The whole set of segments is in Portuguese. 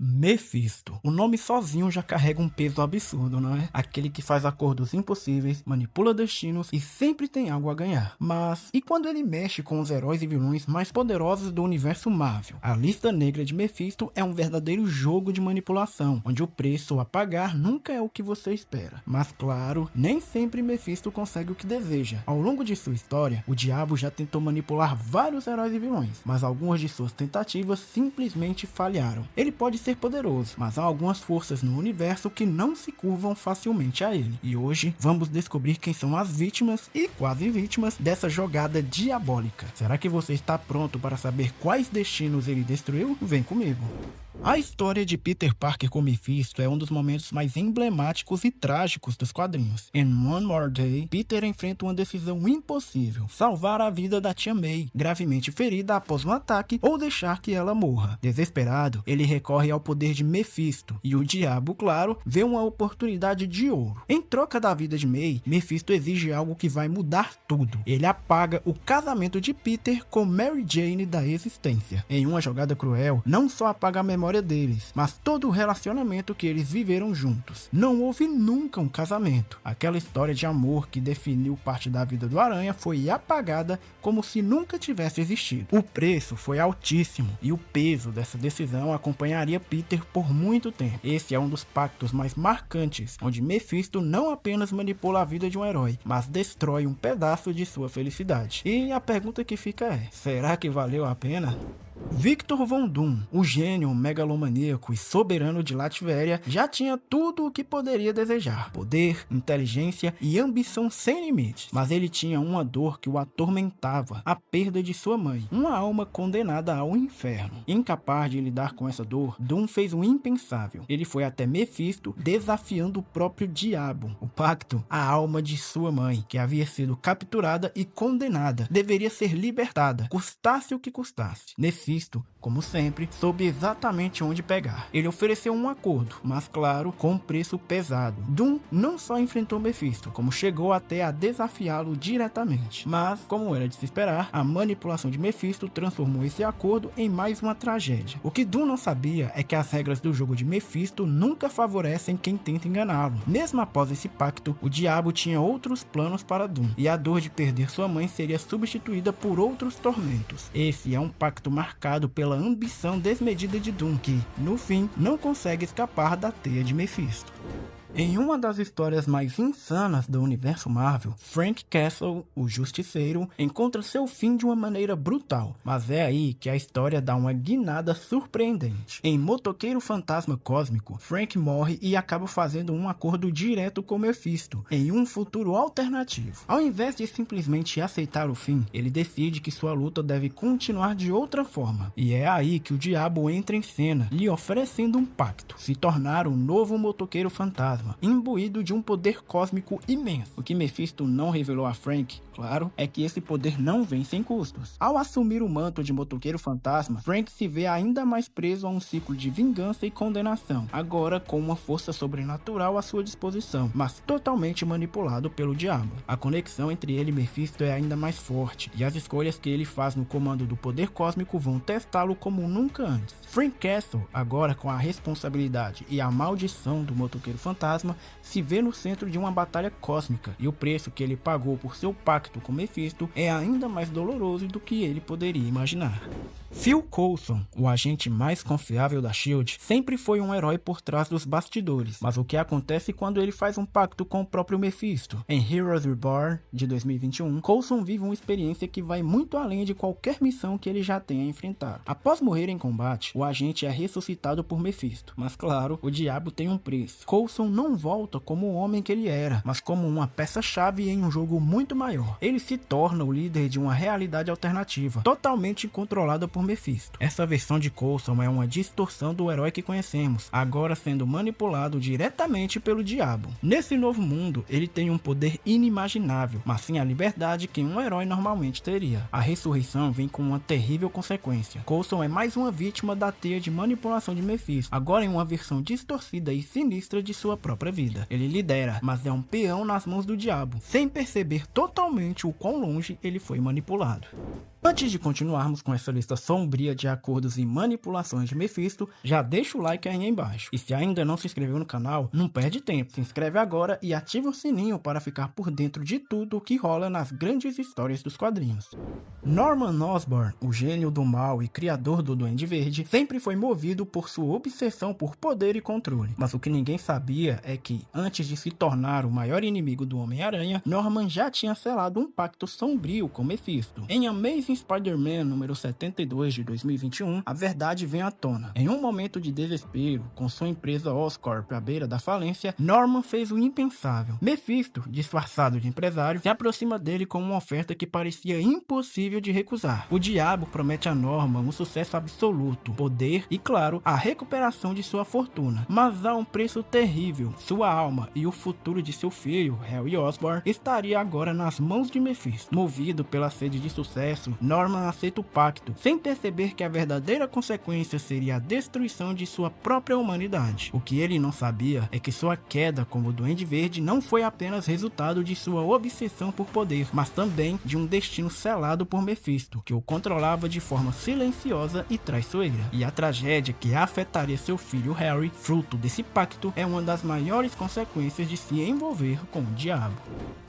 Mephisto. O nome sozinho já carrega um peso absurdo, não é? Aquele que faz acordos impossíveis, manipula destinos e sempre tem algo a ganhar. Mas e quando ele mexe com os heróis e vilões mais poderosos do universo Marvel? A lista negra de Mephisto é um verdadeiro jogo de manipulação, onde o preço a pagar nunca é o que você espera. Mas claro, nem sempre Mephisto consegue o que deseja. Ao longo de sua história, o diabo já tentou manipular vários heróis e vilões, mas algumas de suas tentativas simplesmente falharam. Ele pode ser poderoso, mas há algumas forças no universo que não se curvam facilmente a ele. E hoje vamos descobrir quem são as vítimas e quase vítimas dessa jogada diabólica. Será que você está pronto para saber quais destinos ele destruiu? Vem comigo. A história de Peter Parker com Mephisto é um dos momentos mais emblemáticos e trágicos dos quadrinhos. Em One More Day, Peter enfrenta uma decisão impossível: salvar a vida da tia May, gravemente ferida após um ataque, ou deixar que ela morra. Desesperado, ele recorre ao poder de Mephisto, e o diabo, claro, vê uma oportunidade de ouro. Em troca da vida de May, Mephisto exige algo que vai mudar tudo. Ele apaga o casamento de Peter com Mary Jane da existência. Em uma jogada cruel, não só apaga a memória deles, mas todo o relacionamento que eles viveram juntos. Não houve nunca um casamento. Aquela história de amor que definiu parte da vida do Aranha foi apagada como se nunca tivesse existido. O preço foi altíssimo e o peso dessa decisão acompanharia Peter por muito tempo. Esse é um dos pactos mais marcantes, onde Mephisto não apenas manipula a vida de um herói, mas destrói um pedaço de sua felicidade. E a pergunta que fica é: será que valeu a pena? Victor Von Doom, o gênio megalomaníaco e soberano de Latvéria, já tinha tudo o que poderia desejar: poder, inteligência e ambição sem limites. Mas ele tinha uma dor que o atormentava: a perda de sua mãe, uma alma condenada ao inferno. Incapaz de lidar com essa dor, Doom fez o impensável. Ele foi até Mephisto, desafiando o próprio diabo. O pacto: a alma de sua mãe, que havia sido capturada e condenada, deveria ser libertada, custasse o que custasse. Mephisto, como sempre, soube exatamente onde pegar. Ele ofereceu um acordo, mas claro, com um preço pesado. Doom não só enfrentou Mephisto, como chegou até a desafiá-lo diretamente. Mas, como era de se esperar, a manipulação de Mephisto transformou esse acordo em mais uma tragédia. O que Doom não sabia é que as regras do jogo de Mephisto nunca favorecem quem tenta enganá-lo. Mesmo após esse pacto, o diabo tinha outros planos para Doom, e a dor de perder sua mãe seria substituída por outros tormentos. Esse é um pacto marcado pela ambição desmedida de Doom, que, no fim, não consegue escapar da teia de Mephisto. Em uma das histórias mais insanas do universo Marvel, Frank Castle, o Justiceiro, encontra seu fim de uma maneira brutal, mas é aí que a história dá uma guinada surpreendente. Em Motoqueiro Fantasma Cósmico, Frank morre e acaba fazendo um acordo direto com Mephisto, em um futuro alternativo. Ao invés de simplesmente aceitar o fim, ele decide que sua luta deve continuar de outra forma, e é aí que o diabo entra em cena, lhe oferecendo um pacto: se tornar um novo Motoqueiro Fantasma, imbuído de um poder cósmico imenso. O que Mephisto não revelou a Frank, claro, é que esse poder não vem sem custos. Ao assumir o manto de Motoqueiro Fantasma, Frank se vê ainda mais preso a um ciclo de vingança e condenação, agora com uma força sobrenatural à sua disposição, mas totalmente manipulado pelo diabo. A conexão entre ele e Mephisto é ainda mais forte, e as escolhas que ele faz no comando do poder cósmico vão testá-lo como nunca antes. Frank Castle, agora com a responsabilidade e a maldição do Motoqueiro Fantasma, se vê no centro de uma batalha cósmica, e o preço que ele pagou por seu pacto com Mephisto é ainda mais doloroso do que ele poderia imaginar. Phil Coulson, o agente mais confiável da SHIELD, sempre foi um herói por trás dos bastidores, mas o que acontece quando ele faz um pacto com o próprio Mephisto? Em Heroes Reborn, de 2021, Coulson vive uma experiência que vai muito além de qualquer missão que ele já tenha enfrentado. Após morrer em combate, o agente é ressuscitado por Mephisto, mas claro, o diabo tem um preço. Coulson não volta como o homem que ele era, mas como uma peça-chave em um jogo muito maior. Ele se torna o líder de uma realidade alternativa, totalmente controlada por Mephisto. Essa versão de Coulson é uma distorção do herói que conhecemos, agora sendo manipulado diretamente pelo diabo. Nesse novo mundo, ele tem um poder inimaginável, mas sem a liberdade que um herói normalmente teria. A ressurreição vem com uma terrível consequência. Coulson é mais uma vítima da teia de manipulação de Mephisto, agora em uma versão distorcida e sinistra de sua própria vida. Ele lidera, mas é um peão nas mãos do diabo, sem perceber totalmente o quão longe ele foi manipulado. Antes de continuarmos com essa lista sombria de acordos e manipulações de Mephisto, já deixa o like aí embaixo. E se ainda não se inscreveu no canal, não perde tempo, se inscreve agora e ativa o sininho para ficar por dentro de tudo o que rola nas grandes histórias dos quadrinhos. Norman Osborn, o gênio do mal e criador do Duende Verde, sempre foi movido por sua obsessão por poder e controle. Mas o que ninguém sabia é que, antes de se tornar o maior inimigo do Homem-Aranha, Norman já tinha selado um pacto sombrio com Mephisto. Em Amazing Spider-Man número 72 de 2021, a verdade vem à tona. Em um momento de desespero, com sua empresa Oscorp à beira da falência, Norman fez o impensável. Mephisto, disfarçado de empresário, se aproxima dele com uma oferta que parecia impossível de recusar. O diabo promete a Norman um sucesso absoluto, poder e, claro, a recuperação de sua fortuna. Mas há um preço terrível. Sua alma e o futuro de seu filho, Harry Osborn, estaria agora nas mãos de Mephisto. Movido pela sede de sucesso, Norman aceita o pacto, sem perceber que a verdadeira consequência seria a destruição de sua própria humanidade. O que ele não sabia é que sua queda como Duende Verde não foi apenas resultado de sua obsessão por poder, mas também de um destino selado por Mephisto, que o controlava de forma silenciosa e traiçoeira. E a tragédia que afetaria seu filho Harry, fruto desse pacto, é uma das maiores consequências de se envolver com o diabo.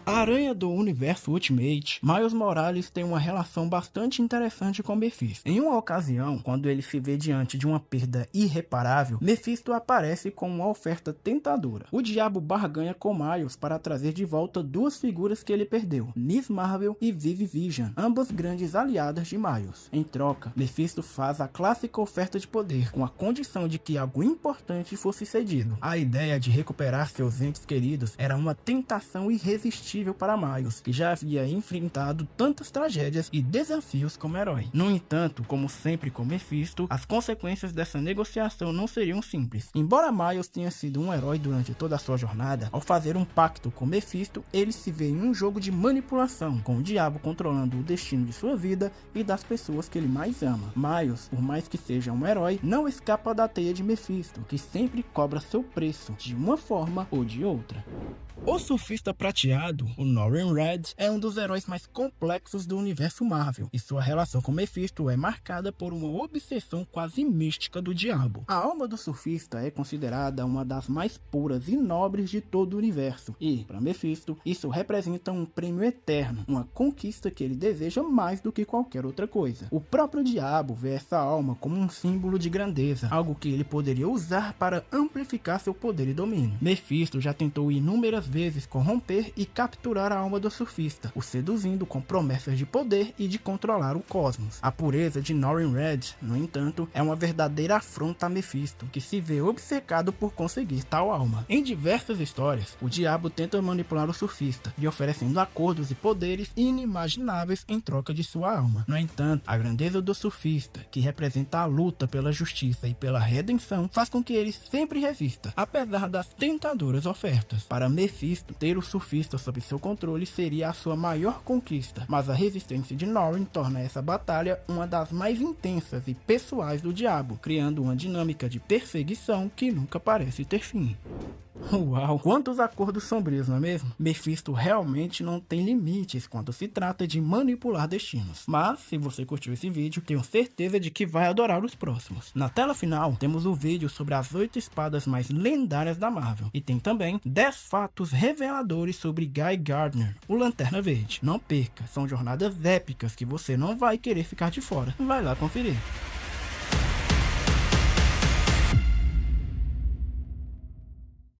A aranha do universo Ultimate, Miles Morales tem uma relação bastante interessante com Mephisto. Em uma ocasião, quando ele se vê diante de uma perda irreparável, Mephisto aparece com uma oferta tentadora. O diabo barganha com Miles para trazer de volta duas figuras que ele perdeu, Miss Marvel e Vivi Vision, ambas grandes aliadas de Miles. Em troca, Mephisto faz a clássica oferta de poder, com a condição de que algo importante fosse cedido. A ideia de recuperar seus entes queridos era uma tentação irresistível para Miles, que já havia enfrentado tantas tragédias e desafios como herói. No entanto, como sempre com Mephisto, as consequências dessa negociação não seriam simples. Embora Miles tenha sido um herói durante toda a sua jornada, ao fazer um pacto com Mephisto, ele se vê em um jogo de manipulação, com o diabo controlando o destino de sua vida e das pessoas que ele mais ama. Miles, por mais que seja um herói, não escapa da teia de Mephisto, que sempre cobra seu preço, de uma forma ou de outra. O surfista prateado, o Norman Red, é um dos heróis mais complexos do universo Marvel, e sua relação com Mephisto é marcada por uma obsessão quase mística do diabo. A alma do surfista é considerada uma das mais puras e nobres de todo o universo, e, para Mephisto, isso representa um prêmio eterno, uma conquista que ele deseja mais do que qualquer outra coisa. O próprio diabo vê essa alma como um símbolo de grandeza, algo que ele poderia usar para amplificar seu poder e domínio. Mephisto já tentou inúmeras vezes corromper e capturar a alma do surfista, o seduzindo com promessas de poder e de controlar o cosmos. A pureza de Norman Red, no entanto, é uma verdadeira afronta a Mephisto, que se vê obcecado por conseguir tal alma. Em diversas histórias, o diabo tenta manipular o surfista, lhe oferecendo acordos e poderes inimagináveis em troca de sua alma. No entanto, a grandeza do surfista, que representa a luta pela justiça e pela redenção, faz com que ele sempre resista, apesar das tentadoras ofertas. Para Mephisto, ter o surfista sob seu controle seria a sua maior conquista, mas a resistência de Norman torna essa batalha uma das mais intensas e pessoais do diabo, criando uma dinâmica de perseguição que nunca parece ter fim. Uau, quantos acordos sombrios, não é mesmo? Mephisto realmente não tem limites quando se trata de manipular destinos. Mas, se você curtiu esse vídeo, tenho certeza de que vai adorar os próximos. Na tela final, temos o vídeo sobre as 8 espadas mais lendárias da Marvel. E tem também 10 fatos reveladores sobre Guy Gardner, o Lanterna Verde. Não perca, são jornadas épicas que você não vai querer ficar de fora. Vai lá conferir.